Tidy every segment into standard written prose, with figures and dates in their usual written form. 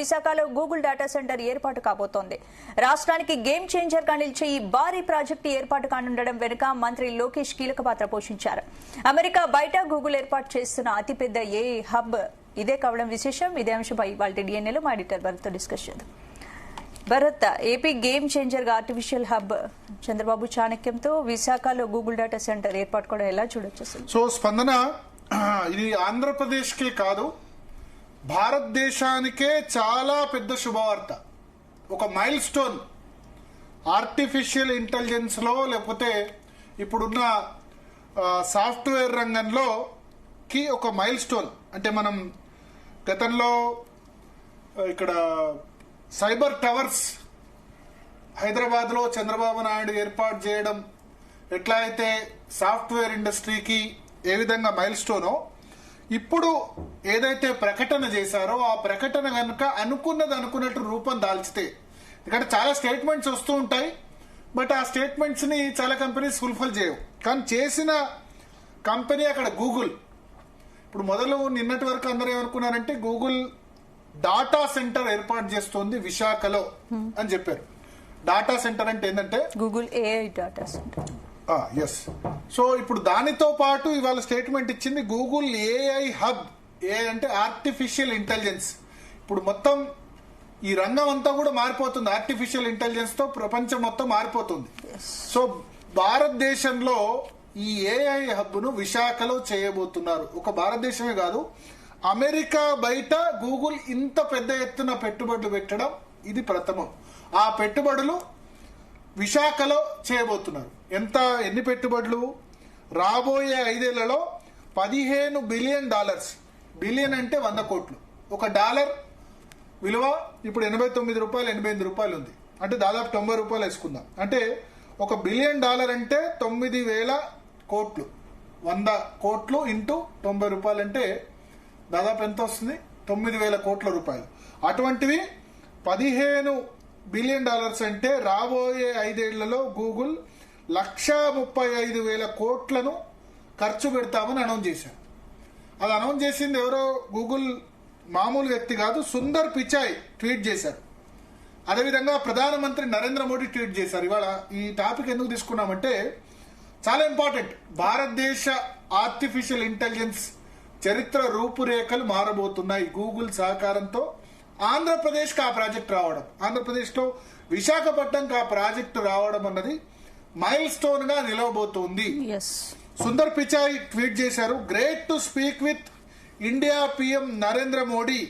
విశాఖలో Google data centre ఏర్పాటు కాబోతోంది. రాష్ట్రానికి గేమ్ చేంజర్ గా నిలిచే ఈ భారీ ప్రాజెక్టు ఏర్పాటు కానుండడం వెనుక మంత్రి లోకేష్ కీలక పాత్ర పోషించారు. అమెరికా బయట గూగుల్ ఏర్పాటు చేస్తున్న అతిపెద్ద ఏఐ హబ్ ఇదే కావడం విశేషం. ఇదే అంశంపై ఇవాళ డిఎన్ఏలో మా ఎడిటర్ భరత్ తో డిస్కస్ చేద్దాం. భరత్, ఏపీ గేమ్ చేంజర్ గా ఆర్టిఫిషియల్ హబ్ చంద్రబాబు చాణక్యంతో విశాఖలో గూగుల్ డేటా సెంటర్ ఏర్పాటు కూడా ఎలా చూడొచ్చు? సో స్పందన, ఇది ఆంధ్రప్రదేశ్ కే కాదు, భారతదేశానికే చాలా పెద్ద శుభవార్త. ఒక మైల్ స్టోన్ ఆర్టిఫిషియల్ ఇంటెలిజెన్స్ లో, లేకపోతే ఇప్పుడున్న సాఫ్ట్వేర్ రంగంలో కి ఒక మైల్ స్టోన్. అంటే మనం గతంలో ఇక్కడ సైబర్ టవర్స్ హైదరాబాద్ లో చంద్రబాబు నాయుడు ఏర్పాటు చేయడం ఎట్లా అయితే సాఫ్ట్వేర్ ఇండస్ట్రీకి ఏ విధంగా మైల్ స్టోనో, ఇప్పుడు ఏదైతే ప్రకటన చేశారో ఆ ప్రకటన కనుక అనుకున్నట్టు రూపం దాల్చితే, ఎందుకంటే చాలా స్టేట్మెంట్స్ వస్తూ ఉంటాయి, బట్ ఆ స్టేట్మెంట్స్ ని చాలా కంపెనీస్ ఫుల్ఫిల్ చేయవు. కానీ చేసిన కంపెనీ అక్కడ గూగుల్. ఇప్పుడు మొదలు నిన్నటి వరకు అందరూ ఏమనుకున్నారంటే గూగుల్ డాటా సెంటర్ ఏర్పాటు చేస్తోంది విశాఖలో అని చెప్పారు. డాటా సెంటర్ అంటే ఏంటంటే Google AI data centre. Yes. So ఇప్పుడు దానితో పాటు ఇవాళ స్టేట్మెంట్ ఇచ్చింది గూగుల్ ఏఐ హబ్. ఏఐ అంటే ఆర్టిఫిషియల్ ఇంటెలిజెన్స్. ఇప్పుడు మొత్తం ఈ రంగం అంతా కూడా మారిపోతుంది. ఆర్టిఫిషియల్ ఇంటెలిజెన్స్ తో ప్రపంచం మొత్తం మారిపోతుంది. సో భారతదేశంలో ఈ ఏఐ హబ్ ను విశాఖలో చేయబోతున్నారు. ఒక భారతదేశమే కాదు, అమెరికా బయట గూగుల్ ఇంత పెద్ద ఎత్తున పెట్టుబడులు పెట్టడం ఇది ప్రథమం. ఆ పెట్టుబడులు విశాఖలో చేయబోతున్నారు. ఎన్ని పెట్టుబడులు? రాబోయే 5 ఏళ్లలో $15 బిలియన్. బిలియన్ అంటే 100 కోట్లు. ఒక డాలర్ విలువ ఇప్పుడు $89, $88 ఉంది. అంటే దాదాపు $90 వేసుకుందాం. అంటే ఒక బిలియన్ డాలర్ అంటే 9,000 కోట్లు. 100 కోట్లు ఇంటూ $90 అంటే దాదాపు ఎంత వస్తుంది? 9,000 కోట్ల రూపాయలు. అటువంటివి $15 బిలియన్ అంటే రాబోయే 5 ఏళ్లలో గూగుల్ 135,000 కోట్లను ఖర్చు పెడతామని అనౌన్స్ చేశారు. అది అనౌన్స్ చేసింది ఎవరో గూగుల్ మామూలు వ్యక్తి కాదు, సుందర్ పిచాయ్ ట్వీట్ చేశారు. అదేవిధంగా ప్రధానమంత్రి నరేంద్ర మోడీ ట్వీట్ చేశారు. ఇవాళ ఈ టాపిక్ ఎందుకు తీసుకున్నామంటే చాలా ఇంపార్టెంట్. భారతదేశ ఆర్టిఫిషియల్ ఇంటెలిజెన్స్ చరిత్ర రూపురేఖలు మారబోతున్నాయి గూగుల్ సహకారంతో. ఆంధ్రప్రదేశ్ కి ఆ ప్రాజెక్ట్ రావడం, ఆంధ్రప్రదేశ్ లో విశాఖపట్నంకి ఆ ప్రాజెక్టు రావడం అన్నది మైల్ స్టోన్ గా నిలవబోతుంది. సుందర్ పిచాయ్ ట్వీట్ చేశారు, great to speak with India PM Narendra Modi.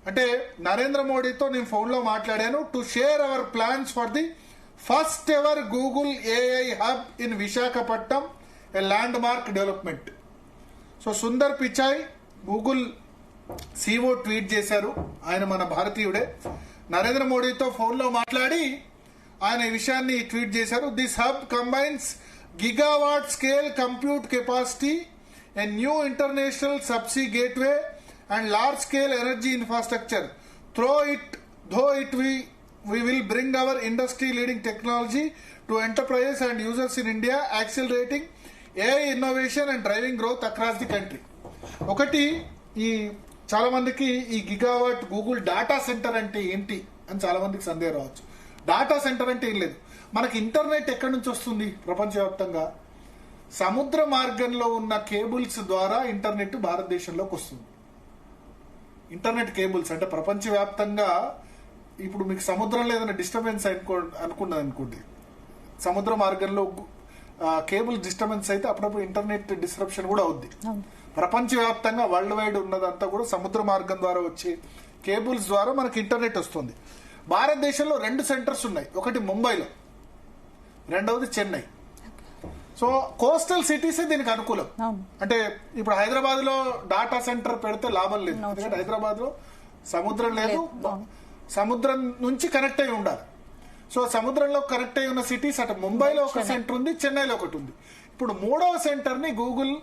అంటే నరేంద్ర మోడీతో నేను ఫోన్ లో మాట్లాడాను. To share our plans for the first ever Google AI hub in Visakhapatnam, a landmark development. So Sundar Pichai Google CEO tweet చేశారు. ఆయన మన భారతీయుడే. నరేంద్ర మోడీతో ఫోన్ లో మాట్లాడి ఆయన ఈ విషయాన్ని ట్వీట్ చేశారు. This hub combines gigawatt scale compute capacity, a new international subsea gateway and large scale energy infrastructure. Though it we will bring our industry leading technology to enterprises and users in India, accelerating AI innovation and driving growth across the country. ఒకటి, ఈ చాలా మందికి ఈ gigawatt Google data centre అంటే ఏంటి అని చాలా మందికి సందేహం రావచ్చు. డాటా సెంటర్ అంటే ఏం లేదు, మనకి ఇంటర్నెట్ ఎక్కడి నుంచి వస్తుంది? ప్రపంచవ్యాప్తంగా సముద్ర మార్గంలో ఉన్న కేబుల్స్ ద్వారా ఇంటర్నెట్ భారతదేశంలోకి వస్తుంది. ఇంటర్నెట్ కేబుల్స్ అంటే ప్రపంచవ్యాప్తంగా ఇప్పుడు మీకు సముద్రంలో ఏదైనా డిస్టర్బెన్స్ అనుకున్నది అనుకోండి, సముద్ర మార్గంలో కేబుల్ డిస్టర్బెన్స్ అయితే అప్పుడప్పుడు ఇంటర్నెట్ డిస్ట్రప్షన్ కూడా అవుద్ది. ప్రపంచవ్యాప్తంగా వరల్డ్ వైడ్ ఉన్నదంతా కూడా సముద్ర మార్గం ద్వారా వచ్చే కేబుల్స్ ద్వారా మనకి ఇంటర్నెట్ వస్తుంది. భారతదేశంలో 2 సెంటర్స్ ఉన్నాయి. ఒకటి ముంబైలో, రెండవది చెన్నై. సో కోస్టల్ సిటీసే దీనికి అనుకూలం. అంటే ఇప్పుడు హైదరాబాద్ లో డాటా సెంటర్ పెడితే లాభం లేదు, ఎందుకంటే హైదరాబాద్ లో సముద్రం లేదు, సముద్రం నుంచి కనెక్ట్ అయి ఉండాలి. సో సముద్రంలో కనెక్ట్ అయి ఉన్న సిటీస్ అటు ముంబైలో ఒక సెంటర్ ఉంది, చెన్నైలో ఒకటి ఉంది. ఇప్పుడు 3వ సెంటర్ ని గూగుల్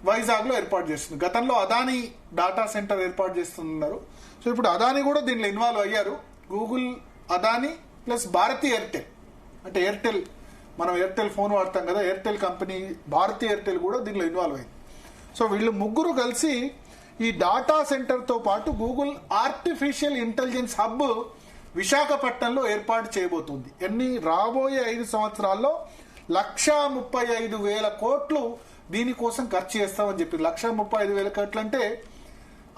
వైజాగ్ లో ఏర్పాటు చేస్తుంది. గతంలో అదానీ డాటా సెంటర్ ఏర్పాటు చేస్తున్నారు. సో ఇప్పుడు అదానీ కూడా దీనిలో ఇన్వాల్వ్ అయ్యారు. Google, Adani plus Bharti Airtel. అంటే ఎయిర్టెల్, మనం ఎయిర్టెల్ ఫోన్ వాడతాం కదా, ఎయిర్టెల్ కంపెనీ భారతీ ఎయిర్టెల్ కూడా దీనిలో ఇన్వాల్వ్ అయింది. సో వీళ్ళు ముగ్గురు కలిసి ఈ డాటా సెంటర్ తో పాటు గూగుల్ ఆర్టిఫిషియల్ ఇంటెలిజెన్స్ హబ్ విశాఖపట్నంలో ఏర్పాటు చేయబోతుంది. రాబోయే 5 సంవత్సరాల్లో 1,35,000 కోట్లు దీనికోసం ఖర్చు చేస్తామని చెప్పి. 1,35,000 కోట్లు అంటే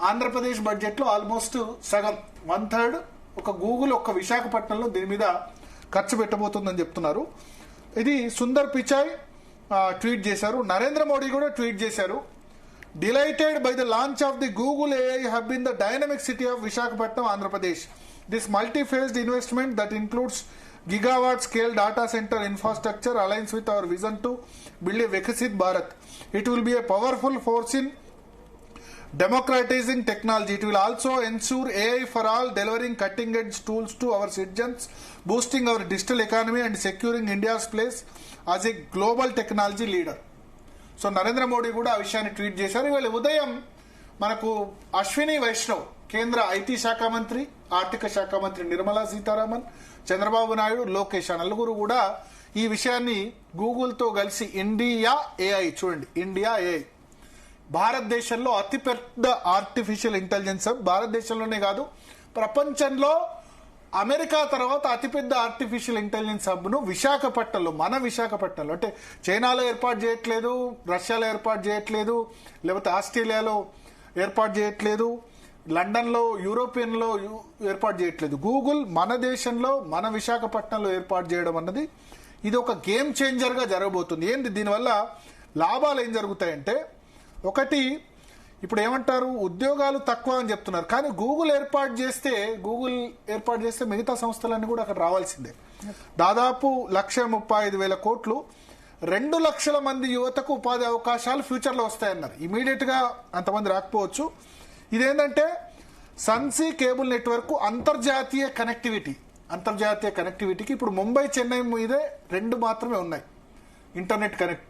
ఆంధ్రప్రదేశ్ బడ్జెట్ లో ఆల్మోస్ట్ సగం, 1/3 ఒక గూగుల్ ఒక్క విశాఖపట్నంలో దీని మీద ఖర్చు పెట్టబోతుందని చెప్తున్నారు. ఇది సుందర్ పిచాయ్ ట్వీట్ చేశారు. నరేంద్ర మోడీ కూడా ట్వీట్ చేశారు. Delighted by the launch of the Google AI hub in the dynamic city of Visakhapatnam, Andhra Pradesh. This multi-phased investment that includes gigawatt-scale data center infrastructure aligns with our vision to build a Vikasit Bharat. It will be a powerful force in democratizing technology. It will also ensure AI for all, delivering cutting-edge tools to our citizens, boosting our digital economy and securing India's place as a global technology leader. So Narendra Modi కూడా ఆ విషయాన్ని tweet చేశారు. ఇవాళ ఉదయం మనకు అశ్విని వైష్ణవ్, కేంద్ర IT శాఖ మంత్రి, ఆర్థిక శాఖ మంత్రి నిర్మలా సీతారామన్, చంద్రబాబు నాయుడు, లోకేష్ నలుగురు కూడా ఈ విషయాన్ని గూగుల్తో కలిసి ఇండియా ఏఐ, చూడండి ఇండియా ఏఐ, భారతదేశంలో అతిపెద్ద ఆర్టిఫిషియల్ ఇంటెలిజెన్స్ హబ్, భారతదేశంలోనే కాదు ప్రపంచంలో అమెరికా తర్వాత అతిపెద్ద ఆర్టిఫిషియల్ ఇంటెలిజెన్స్ హబ్ ను విశాఖపట్నంలో, మన విశాఖపట్నంలో, అంటే చైనాలో ఏర్పాటు చేయట్లేదు, రష్యాలో ఏర్పాటు చేయట్లేదు, లేకపోతే ఆస్ట్రేలియాలో ఏర్పాటు చేయట్లేదు, లండన్లో, యూరోపియన్లో ఏర్పాటు చేయట్లేదు. గూగుల్ మన దేశంలో, మన విశాఖపట్నంలో ఏర్పాటు చేయడం అన్నది ఇది ఒక గేమ్ చేంజర్ గా జరగబోతుంది. ఏంటి దీనివల్ల లాభాలు ఏం జరుగుతాయంటే, ఒకటి ఇప్పుడు ఏమంటారు, ఉద్యోగాలు తక్కువ అని చెప్తున్నారు, కానీ గూగుల్ ఏర్పాటు చేస్తే మిగతా సంస్థలన్నీ కూడా అక్కడ రావాల్సిందే. దాదాపు 1,35,000 కోట్లు, 2 లక్షల మంది యువతకు ఉపాధి అవకాశాలు ఫ్యూచర్ లో వస్తాయన్నారు. ఇమీడియట్ గా అంతమంది రాకపోవచ్చు. ఇదేంటంటే సన్సీ కేబుల్ నెట్వర్క్ అంతర్జాతీయ కనెక్టివిటీకి ఇప్పుడు ముంబై, చెన్నై మీదే 2 మాత్రమే ఉన్నాయి ఇంటర్నెట్ కనెక్ట్.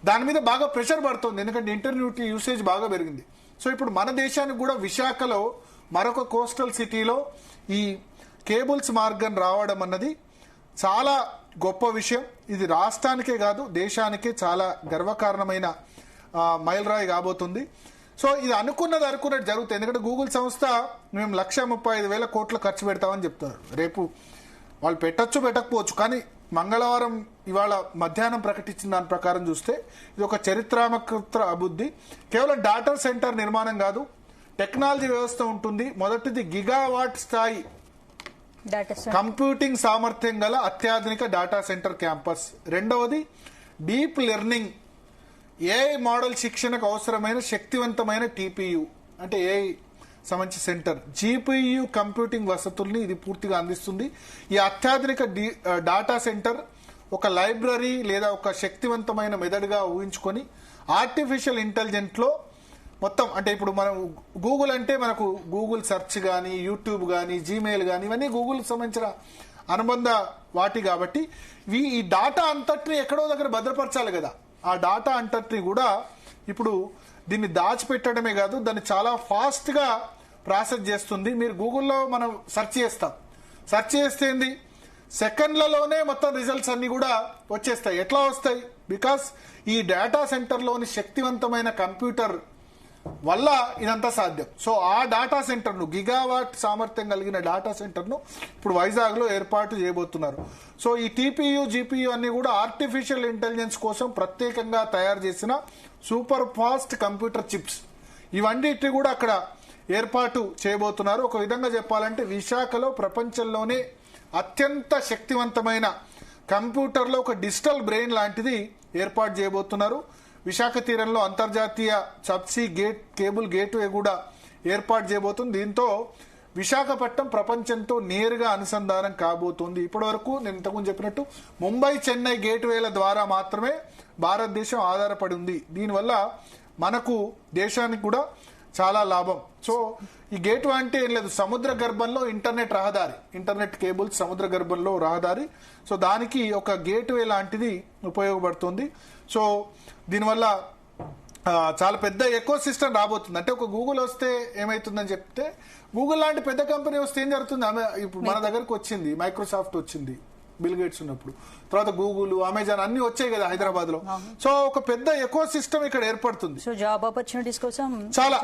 దాని మీద బాగా ప్రెషర్ పడుతుంది, ఎందుకంటే ఇంటర్నెట్ యూసేజ్ బాగా పెరిగింది. సో ఇప్పుడు మన దేశానికి కూడా విశాఖలో మరొక కోస్టల్ సిటీలో ఈ కేబుల్స్ మార్గం రావడం అన్నది చాలా గొప్ప విషయం. ఇది రాష్ట్రానికే కాదు దేశానికే చాలా గర్వకారణమైన మైలురాయి కాబోతుంది. సో ఇది అనుకున్నట్టు జరుగుతుంది. ఎందుకంటే గూగుల్ సంస్థ మేము 1,35,000 కోట్లు ఖర్చు పెడతామని చెప్తున్నారు. రేపు వాళ్ళు పెట్టకపోవచ్చు, కానీ మంగళవారం ఇవాళ మధ్యాహ్నం ప్రకటించిన దాని ప్రకారం చూస్తే ఇది ఒక చరిత్రాత్మక అభివృద్ధి. కేవలం డాటా సెంటర్ నిర్మాణం కాదు, టెక్నాలజీ వ్యవస్థ ఉంటుంది. మొదటిది గిగావాట్ స్థాయి కంప్యూటింగ్ సామర్థ్యం గల అత్యాధునిక డాటా సెంటర్ క్యాంపస్. రెండవది డీప్ లెర్నింగ్ ఏఐ మోడల్ శిక్షణకు అవసరమైన శక్తివంతమైన టీపీయూ, అంటే ఏఐ సంబంధించి సెంటర్. జీపీయూ కంప్యూటింగ్ వసతుల్ని ఇది పూర్తిగా అందిస్తుంది. ఈ అత్యాధునిక డాటా సెంటర్ ఒక లైబ్రరీ లేదా ఒక శక్తివంతమైన మెథడ్గా ఊహించుకొని ఆర్టిఫిషియల్ ఇంటెలిజెంట్ లో మొత్తం, అంటే ఇప్పుడు మనం గూగుల్ అంటే మనకు గూగుల్ సెర్చ్ కానీ, యూట్యూబ్ కానీ, జీమెయిల్ కానీ, ఇవన్నీ గూగుల్ సంబంధించిన అనుబంధ వాటి కాబట్టి ఈ డాటా అంతటిని ఎక్కడో దగ్గర భద్రపరచాలి కదా. ఆ డాటా అంతటిని కూడా ఇప్పుడు దీన్ని దాచిపెట్టడమే కాదు, దాన్ని చాలా ఫాస్ట్ గా ప్రాసెస్ చేస్తుంది. మీరు గూగుల్లో మనం సెర్చ్ చేస్తే ఏంది, సెకండ్లలోనే మొత్తం రిజల్ట్స్ అన్ని కూడా వచ్చేస్తాయి. ఎట్లా వస్తాయి? బికాస్ ఈ డేటా సెంటర్లోని శక్తివంతమైన కంప్యూటర్ వల్ల ఇదంతా సాధ్యం. సో ఆ డాటా సెంటర్ ను, గిగావాట్ సామర్థ్యం కలిగిన డాటా సెంటర్ ను ఇప్పుడు వైజాగ్ లో ఏర్పాటు చేయబోతున్నారు. సో ఈ టీపీయూ, జీపీయూ అన్ని కూడా ఆర్టిఫిషియల్ ఇంటెలిజెన్స్ కోసం ప్రత్యేకంగా తయారు చేసిన సూపర్ ఫాస్ట్ కంప్యూటర్ చిప్స్. ఇవన్నిటిని కూడా అక్కడ ఏర్పాటు చేయబోతున్నారు. ఒక విధంగా చెప్పాలంటే విశాఖలో ప్రపంచంలోనే అత్యంత శక్తివంతమైన కంప్యూటర్లో ఒక డిజిటల్ బ్రెయిన్ లాంటిది ఏర్పాటు చేయబోతున్నారు. విశాఖ తీరంలో అంతర్జాతీయ సబ్సీ కేబుల్ గేట్వే కూడా ఏర్పాటు చేయబోతుంది. దీంతో విశాఖపట్నం ప్రపంచంతో నేరుగా అనుసంధానం కాబోతుంది. ఇప్పటి వరకు నేను ఇంతకుముందు చెప్పినట్టు ముంబై, చెన్నై గేట్వేల ద్వారా మాత్రమే భారతదేశం ఆధారపడి ఉంది. దీనివల్ల మనకు దేశానికి కూడా చాలా లాభం. సో ఈ గేట్వే అంటే ఏం లేదు, సముద్ర గర్భంలో ఇంటర్నెట్ కేబుల్ సముద్ర గర్భంలో రహదారి. సో దానికి ఒక గేట్వే లాంటిది ఉపయోగపడుతుంది. సో దీనివల్ల చాలా పెద్ద ఎకో సిస్టమ్ రాబోతుంది. అంటే ఒక గూగుల్ వస్తే ఏమైతుందని చెప్తే, గూగుల్ లాంటి పెద్ద కంపెనీ వస్తే ఏం జరుగుతుంది, ఇప్పుడు మన దగ్గరకు వచ్చింది, మైక్రోసాఫ్ట్ వచ్చింది, బిల్ గేట్స్ ఉన్నప్పుడు. తర్వాత గూగుల్, అమెజాన్ అన్ని వచ్చాయి కదా హైదరాబాద్ లో. సో ఒక పెద్ద ఎకో సిస్టమ్ ఇక్కడ ఏర్పడుతుంది. సో జాబ్ ఆపర్చునిటీస్ కోసం చాలా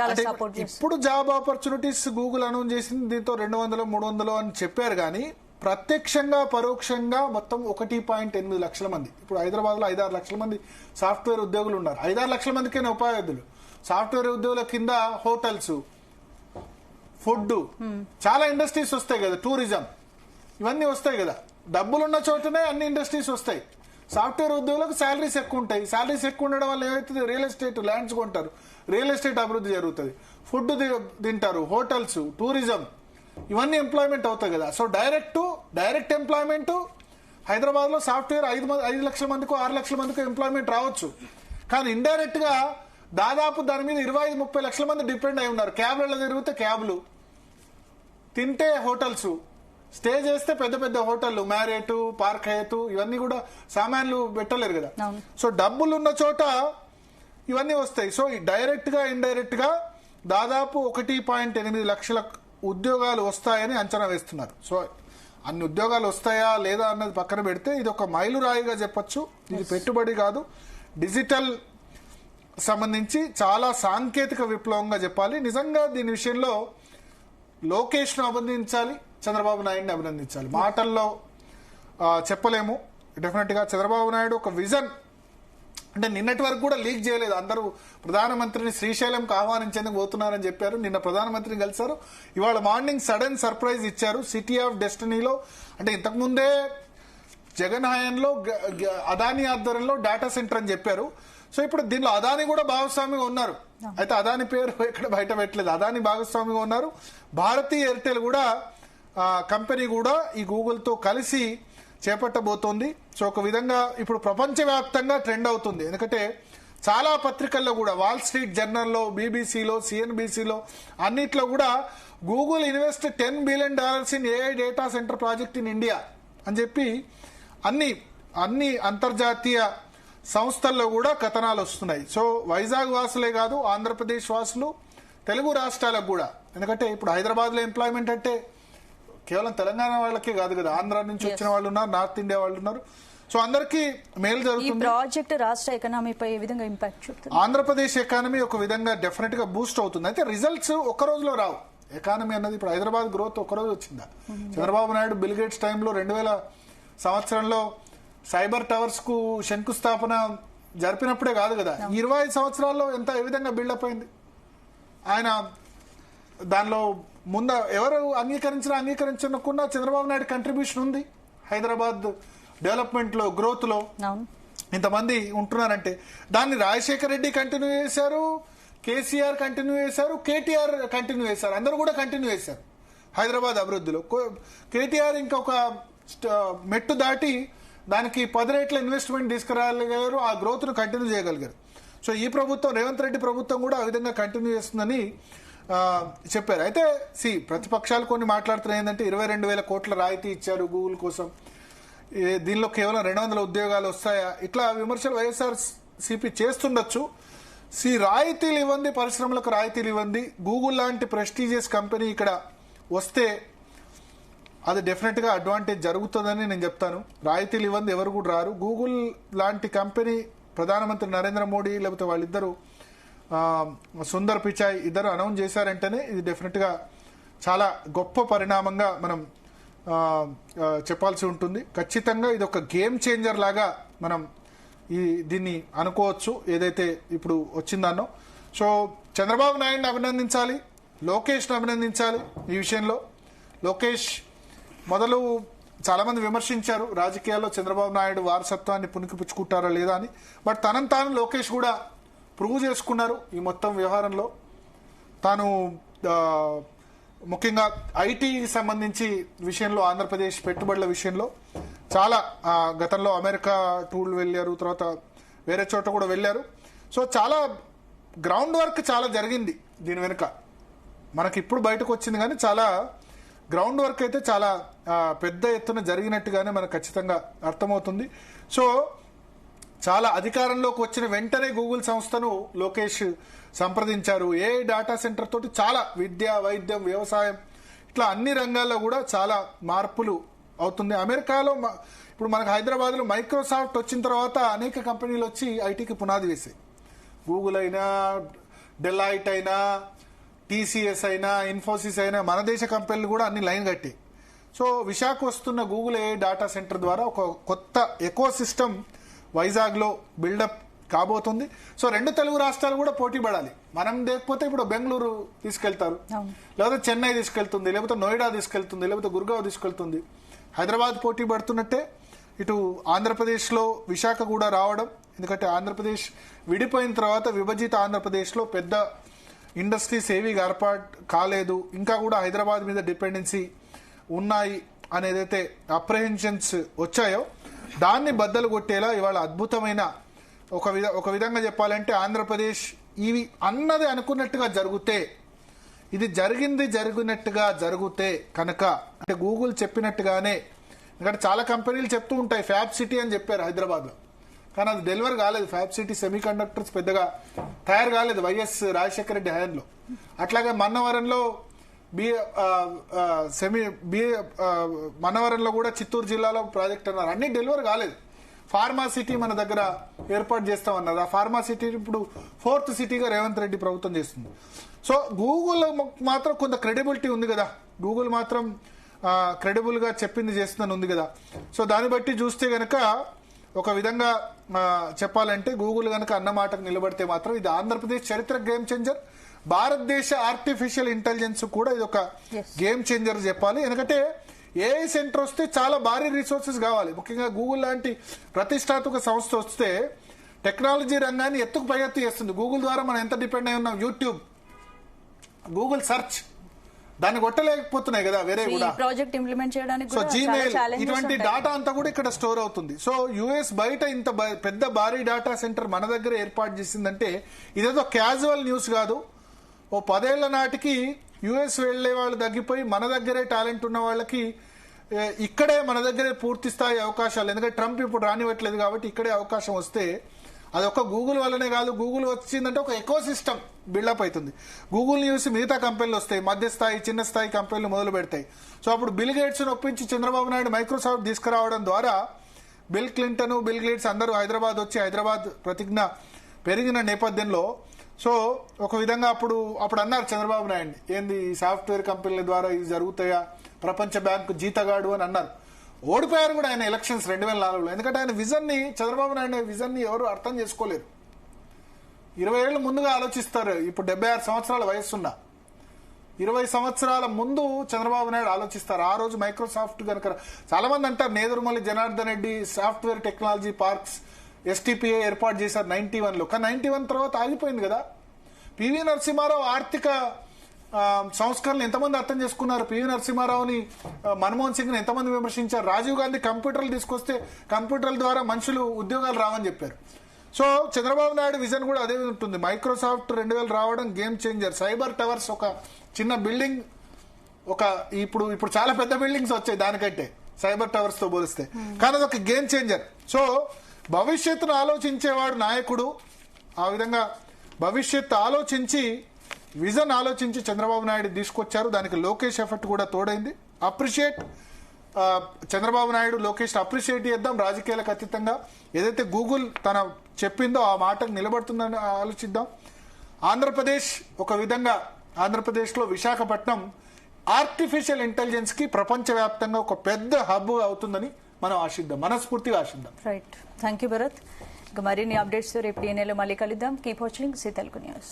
ఇప్పుడు జాబ్ ఆపర్చునిటీస్ గూగుల్ అనౌన్స్ చేసింది, దీంతో 200, 300 అని చెప్పారు. కానీ ప్రత్యక్షంగా పరోక్షంగా మొత్తం 1.8 లక్షల మంది, ఇప్పుడు హైదరాబాద్ లో 5-6 లక్షల మంది సాఫ్ట్వేర్ ఉద్యోగులు ఉన్నారు. 5-6 లక్షల మందికే ఉపాధ్యాయులు. సాఫ్ట్వేర్ ఉద్యోగుల కింద హోటల్స్, ఫుడ్, చాలా ఇండస్ట్రీస్ వస్తాయి కదా, టూరిజం, ఇవన్నీ వస్తాయి కదా. డబ్బులున్న చోటనే అన్ని ఇండస్ట్రీస్ వస్తాయి. సాఫ్ట్వేర్ ఉద్యోగులకు శాలరీస్ ఎక్కువ ఉంటాయి. శాలరీస్ ఎక్కువ ఉండడం వల్ల ఏమవుతుంది, రియల్ ఎస్టేట్ ల్యాండ్స్ కొంటారు, రియల్ ఎస్టేట్ అభివృద్ధి జరుగుతుంది, ఫుడ్ తింటారు, హోటల్స్, టూరిజం, ఇవన్నీ ఎంప్లాయ్మెంట్ అవుతాయి కదా. సో డైరెక్ట్ ఎంప్లాయ్మెంట్ హైదరాబాద్ లో సాఫ్ట్వేర్ 5 లక్షల మందికో 6 లక్షల మందికో ఎంప్లాయ్మెంట్ రావచ్చు. కానీ ఇండైరెక్ట్ గా దాదాపు దాని మీద 25-30 లక్షల మంది డిపెండ్ అయి ఉన్నారు. క్యాబ్లలో తిరిగితే క్యాబ్లు, తింటే హోటల్స్, స్టే చేస్తే పెద్ద పెద్ద హోటళ్లు, మ్యారియట్, పార్క్ హయత్, ఇవన్నీ కూడా సామాన్లు పెట్టలేరు కదా. సో డబ్బులు ఉన్న చోట ఇవన్నీ వస్తాయి. సో డైరెక్ట్ గా ఇండైరెక్ట్ గా దాదాపు 1.8 లక్షల ఉద్యోగాలు వస్తాయని అంచనా వేస్తున్నారు. సో అన్ని ఉద్యోగాలు వస్తాయా లేదా అన్నది పక్కన పెడితే ఇది ఒక మైలురాయిగా చెప్పొచ్చు. ఇది పెట్టుబడి కాదు, డిజిటల్ సంబంధించి చాలా సాంకేతిక విప్లవంగా చెప్పాలి. నిజంగా దీని విషయంలో లోకేష్ ను అభినందించాలి, చంద్రబాబు నాయుడిని అభినందించాలి. మాటల్లో చెప్పలేము. డెఫినెట్ గా చంద్రబాబు నాయుడు ఒక విజన్, అంటే నిన్నటి వరకు కూడా లీక్ చేయలేదు. అందరూ ప్రధానమంత్రిని శ్రీశైలంకి ఆహ్వానించేందుకు పోతున్నారని చెప్పారు. నిన్న ప్రధానమంత్రిని కలిశారు. ఇవాళ మార్నింగ్ సడన్ సర్ప్రైజ్ ఇచ్చారు సిటీ ఆఫ్ డెస్టినీలో. అంటే ఇంతకుముందే జగన్ హయాంలో అదానీ ఆధ్వర్యంలో డేటా సెంటర్ అని చెప్పారు. సో ఇప్పుడు దీనిలో అదానీ కూడా భాగస్వామిగా ఉన్నారు. అయితే అదానీ పేరు ఎక్కడ బయట పెట్టలేదు, అదానీ భాగస్వామిగా ఉన్నారు. భారతీ ఎయిర్టెల్ కూడా కంపెనీ కూడా ఈ గూగుల్ తో కలిసి చేపట్టబోతోంది. సో ఒక విధంగా ఇప్పుడు ప్రపంచవ్యాప్తంగా ట్రెండ్ అవుతుంది. ఎందుకంటే చాలా పత్రికల్లో కూడా, వాల్ స్ట్రీట్ జర్నల్లో, బీబీసీలో, సిఎన్బిసిలో అన్నిట్లో కూడా Google invest $10 billion in AI data centre project in India అని చెప్పి అన్ని అంతర్జాతీయ సంస్థల్లో కూడా కథనాలు వస్తున్నాయి. సో వైజాగ్ వాసులే కాదు, ఆంధ్రప్రదేశ్ వాసులు, తెలుగు రాష్ట్రాలకు కూడా. ఎందుకంటే ఇప్పుడు హైదరాబాద్ లో ఎంప్లాయ్మెంట్ అంటే కేవలం తెలంగాణ వాళ్ళకే కాదు కదా, ఆంధ్ర నుంచి వచ్చిన వాళ్ళు ఉన్నారు, నార్త్ ఇండియా వాళ్ళు ఉన్నారు. సో అందరికీ మేలు జరుగుతుంది. ప్రాజెక్ట్ రాష్ట్ర ఎకానమీపై ఏ విధంగా ఇంపాక్ట్ చూపుతుంది? ఆంధ్రప్రదేశ్ ఎకానమీ ఒక విధంగా డెఫినెట్ గా బూస్ట్ అవుతుంది. అయితే రిజల్ట్స్ ఒక్క రోజులో రావు. ఎకానమీ అన్నది ఇప్పుడు హైదరాబాద్ గ్రోత్ ఒక్క రోజు వచ్చిందా? చంద్రబాబు నాయుడు బిల్ గేట్స్ టైంలో 2000 సంవత్సరంలో సైబర్ టవర్స్ కు శంకుస్థాపన జరిపినప్పుడే కాదు కదా, 25 సంవత్సరాల్లో ఏ విధంగా బిల్డప్ అయింది. ఆయన దానిలో ముందు ఎవరు అంగీకరించకుండా చంద్రబాబు నాయుడు కంట్రిబ్యూషన్ ఉంది హైదరాబాద్ డెవలప్మెంట్ లో, గ్రోత్ లో. ఇంతమంది ఉంటున్నారంటే దాన్ని రాజశేఖర రెడ్డి కంటిన్యూ చేశారు, కేసీఆర్ కంటిన్యూ చేశారు, కేటీఆర్ కంటిన్యూ చేశారు, అందరూ కూడా కంటిన్యూ చేశారు హైదరాబాద్ అభివృద్ధిలో. కేటీఆర్ ఇంకొక మెట్టు దాటి దానికి 10 రెట్ల ఇన్వెస్ట్మెంట్ తీసుకురాగలిగారు, ఆ గ్రోత్ ను కంటిన్యూ చేయగలిగారు. సో ఈ ప్రభుత్వం, రేవంత్ రెడ్డి ప్రభుత్వం కూడా ఆ విధంగా కంటిన్యూ చేస్తుందని చెప్పారు. అయితే ప్రతిపక్షాలు కొన్ని మాట్లాడుతున్నాయి ఏంటంటే 22,000 కోట్ల రాయితీ ఇచ్చారు గూగుల్ కోసం, దీనిలో కేవలం 200 ఉద్యోగాలు వస్తాయా, ఇట్లా విమర్శలు వైఎస్ఆర్ సిపి చేస్తుండొచ్చు. రాయితీలు ఇవ్వండి, పరిశ్రమలకు రాయితీలు ఇవ్వండి. గూగుల్ లాంటి ప్రెస్టీజియస్ కంపెనీ ఇక్కడ వస్తే అది డెఫినెట్ గా అడ్వాంటేజ్ జరుగుతుందని నేను చెప్తాను. రాయితీలు ఇవ్వండి, ఎవరు కూడా రారు. గూగుల్ లాంటి కంపెనీ ప్రధానమంత్రి నరేంద్ర మోడీ లేకపోతే వాళ్ళిద్దరు సుందర్ పిచాయ్ ఇద్దరు అనౌన్స్ చేశారంటేనే ఇది డెఫినెట్ గా చాలా గొప్ప పరిణామంగా మనం చెప్పాల్సి ఉంటుంది. ఖచ్చితంగా ఇది ఒక గేమ్ చేంజర్ లాగా మనం దీన్ని అనుకోవచ్చు, ఏదైతే ఇప్పుడు వచ్చిందన్నో. సో చంద్రబాబు నాయుడిని అభినందించాలి, లోకేష్ను అభినందించాలి. ఈ విషయంలో లోకేష్ మొదలు చాలా మంది విమర్శించారు రాజకీయాల్లో చంద్రబాబు నాయుడు వారసత్వాన్ని పుణికిపుచ్చుకుంటారా లేదా అని. బట్ తనను తాను లోకేష్ కూడా ప్రూవ్ చేసుకున్నారు ఈ మొత్తం వ్యవహారంలో. తాను ముఖ్యంగా ఐటీ సంబంధించి విషయంలో, ఆంధ్రప్రదేశ్ పెట్టుబడుల విషయంలో చాలా గతంలో అమెరికా టూర్లు వెళ్ళారు, తర్వాత వేరే చోట కూడా వెళ్ళారు. సో చాలా గ్రౌండ్ వర్క్ చాలా జరిగింది దీని వెనుక. మనకి ఇప్పుడు బయటకు వచ్చింది కానీ చాలా గ్రౌండ్ వర్క్ అయితే చాలా పెద్ద ఎత్తున జరిగినట్టుగానే మనకు ఖచ్చితంగా అర్థమవుతుంది. సో చాలా అధికారంలోకి వచ్చిన వెంటనే గూగుల్ సంస్థను లోకేష్ సంప్రదించారు. ఏ డేటా సెంటర్ తోటి చాలా విద్య, వైద్యం, వ్యవసాయం ఇట్లా అన్ని రంగాల్లో కూడా చాలా మార్పులు అవుతుంది. అమెరికాలో ఇప్పుడు మనకు హైదరాబాద్లో మైక్రోసాఫ్ట్ వచ్చిన తర్వాత అనేక కంపెనీలు వచ్చి ఐటీకి పునాది వేసాయి. గూగుల్ అయినా, డెలాయిట్ అయినా, టీసీఎస్ అయినా, ఇన్ఫోసిస్ అయినా, మన దేశ కంపెనీలు కూడా అన్ని లైన్ కట్టాయి. సో విశాఖ వస్తున్న గూగుల్ ఏఐ డేటా సెంటర్ ద్వారా ఒక కొత్త ఎకో సిస్టమ్ వైజాగ్లో బిల్డప్ కాబోతుంది. సో 2 తెలుగు రాష్ట్రాలు కూడా పోటీ పడాలి. మనం లేకపోతే ఇప్పుడు బెంగళూరు తీసుకెళ్తారు, లేకపోతే చెన్నై తీసుకెళ్తుంది, లేకపోతే నోయిడా తీసుకెళ్తుంది, లేకపోతే గుర్గావ్ తీసుకెళ్తుంది. హైదరాబాద్ పోటీ పడుతున్నట్టే ఇటు ఆంధ్రప్రదేశ్లో విశాఖ కూడా రావడం. ఎందుకంటే ఆంధ్రప్రదేశ్ విడిపోయిన తర్వాత విభజిత ఆంధ్రప్రదేశ్లో పెద్ద ఇండస్ట్రీస్ ఏవి ఏర్పాటు కాలేదు, ఇంకా కూడా హైదరాబాద్ మీద డిపెండెన్సీ ఉన్నాయి అనేదైతే అప్రహెన్షన్స్ వచ్చాయో దాన్ని బద్దలు కొట్టేలా ఇవాళ అద్భుతమైన ఒక విధంగా చెప్పాలంటే ఆంధ్రప్రదేశ్ ఇవి అన్నది అనుకున్నట్టుగా జరిగితే, ఇది జరిగినట్టుగా జరిగితే కనుక, అంటే గూగుల్ చెప్పినట్టుగానే, ఎందుకంటే చాలా కంపెనీలు చెప్తూ ఉంటాయి ఫ్యాబ్ సిటీ అని చెప్పారు హైదరాబాద్లో, కానీ అది డెలివర్ కాలేదు. ఫ్యాబ్ సిటీ సెమీ కండక్టర్స్ పెద్దగా తయారు కాలేదు వైఎస్ రాజశేఖర రెడ్డి హయాంలో. అట్లాగే మన్నవరంలో మన్నవరంలో కూడా చిత్తూరు జిల్లాలో ప్రాజెక్ట్ అన్నారు, అన్ని డెలివర్ కాలేదు. ఫార్మా సిటీ మన దగ్గర ఏర్పాటు చేస్తామన్నారు. ఆ ఫార్మా సిటీ ఇప్పుడు 4th సిటీగా రేవంత్ రెడ్డి ప్రభుత్వం చేస్తుంది. సో గూగుల్ మాత్రం కొంత క్రెడిబిలిటీ ఉంది కదా, గూగుల్ మాత్రం క్రెడిబుల్ గా చెప్పింది చేస్తుందని ఉంది కదా. సో దాన్ని బట్టి చూస్తే గనక ఒక విధంగా చెప్పాలంటే గూగుల్ గనక అన్న మాటకు నిలబడితే మాత్రం ఇది ఆంధ్రప్రదేశ్ చరిత్ర గేమ్ చేంజర్. భారతదేశ ఆర్టిఫిషియల్ ఇంటెలిజెన్స్ కూడా ఇది ఒక గేమ్ చేంజర్ చెప్పాలి. ఎందుకంటే ఏఐ సెంటర్ వస్తే చాలా భారీ రిసోర్సెస్ కావాలి. ముఖ్యంగా గూగుల్ లాంటి ప్రతిష్టాత్మక సంస్థ వస్తే టెక్నాలజీ రంగాన్ని ఎత్తుకు పైఎత్తు చేస్తుంది. గూగుల్ ద్వారా మనం ఎంత డిపెండ్ అయి ఉన్నాం, యూట్యూబ్, గూగుల్ సెర్చ్, దాన్ని కొట్టలేకపోతున్నాయి కదా వేరే కూడా. ప్రాజెక్ట్ ఇంప్లిమెంట్ చేయడానికి సో జీమెయిల్, ఇటువంటి డేటా అంతా కూడా ఇక్కడ స్టోర్ అవుతుంది. సో యుఎస్ బయట ఇంత పెద్ద భారీ డేటా సెంటర్ మన దగ్గర ఏర్పాటు చేసిందంటే ఇదేదో క్యాజువల్ న్యూస్ కాదు. ఓ 10 ఏళ్ల నాటికి యుఎస్ వెళ్లే వాళ్ళు తగ్గిపోయి మన దగ్గరే టాలెంట్ ఉన్న వాళ్ళకి ఇక్కడే మన దగ్గరే పూర్తి స్థాయి అవకాశాలు, ఎందుకంటే ట్రంప్ ఇప్పుడు రానివ్వట్లేదు కాబట్టి ఇక్కడే అవకాశం వస్తే అది ఒక గూగుల్ వల్లనే కాదు. గూగుల్ వచ్చిందంటే ఒక ఎకో సిస్టమ్ బిల్డప్ అవుతుంది. గూగుల్ న్యూస్ మిగతా కంపెనీలు వస్తాయి, మధ్యస్థాయి చిన్న స్థాయి కంపెనీలు మొదలు పెడతాయి. సో అప్పుడు బిల్ గేట్స్ ఒప్పించి చంద్రబాబు నాయుడు మైక్రోసాఫ్ట్ తీసుకురావడం ద్వారా బిల్ క్లింటన్, బిల్ గేట్స్ అందరూ హైదరాబాద్ వచ్చి హైదరాబాద్ ప్రతిజ్ఞ పెరిగిన నేపథ్యంలో సో ఒక విధంగా అప్పుడు అన్నారు చంద్రబాబు నాయుడు, ఏంది సాఫ్ట్వేర్ కంపెనీల ద్వారా ఇది జరుగుతాయా, ప్రపంచ బ్యాంకు జీతగాడు అని అన్నారు. ఓడిపోయారు కూడా ఆయన ఎలక్షన్స్ 2004లో. ఎందుకంటే ఆయన విజన్ ని, చంద్రబాబు నాయుడు విజన్ ని ఎవరు అర్థం చేసుకోలేరు. 20 ఏళ్ళు ముందుగా ఆలోచిస్తారు. ఇప్పుడు 76 సంవత్సరాల వయస్సున్న 20 సంవత్సరాల ముందు చంద్రబాబు నాయుడు ఆలోచిస్తారు. ఆ రోజు మైక్రోసాఫ్ట్ కనుక చాలా మంది అంటారు Nedurumalli Janardhan Reddy software technology parks STPA ఏర్పాటు చేశారు 91లో. కానీ 91 తర్వాత ఆగిపోయింది కదా. పివి నరసింహారావు ఆర్థిక సంస్కరణలు ఎంతమంది అర్థం చేసుకున్నారు? పివి నరసింహారావుని, మన్మోహన్ సింగ్ ని ఎంతమంది విమర్శించారు? రాజీవ్ గాంధీ కంప్యూటర్లు తీసుకొస్తే కంప్యూటర్ల ద్వారా మనుషులు ఉద్యోగాలు రావని చెప్పారు. సో చంద్రబాబు నాయుడు విజన్ కూడా అదే ఉంటుంది. మైక్రోసాఫ్ట్ 2000 రావడం గేమ్ చేంజర్. సైబర్ టవర్స్ ఒక చిన్న బిల్డింగ్, ఇప్పుడు చాలా పెద్ద బిల్డింగ్స్ వచ్చాయి దానికంటే సైబర్ టవర్స్ తో పోలిస్తే, కానీ అదొక గేమ్ చేంజర్. సో భవిష్యత్తును ఆలోచించేవాడు నాయకుడు. ఆ విధంగా భవిష్యత్తు ఆలోచించి, విజన్ ఆలోచించి చంద్రబాబు నాయుడు తీసుకొచ్చారు. దానికి లోకేష్ ఎఫర్ట్ కూడా తోడైంది. అప్రిషియేట్ చంద్రబాబు నాయుడు, లోకేష్ అప్రిషియేట్ చేద్దాం. రాజకీయాలకు అతీతంగా ఏదైతే గూగుల్ తన చెప్పిందో ఆ మాటకు నిలబడుతుందని ఆలోచిద్దాం. ఆంధ్రప్రదేశ్ ఒక విధంగా, ఆంధ్రప్రదేశ్లో విశాఖపట్నం ఆర్టిఫిషియల్ ఇంటెలిజెన్స్ కి ప్రపంచవ్యాప్తంగా ఒక పెద్ద హబ్ అవుతుందని మనం ఆశిద్దాం, మనస్ఫూర్తిగా ఆశిద్దాం. Right, thank you Bharat. ఇక మరిన్ని అప్డేట్స్ రేపు DNA లో మళ్ళీ కలుద్దాం. Keep watching Zee Telugu news.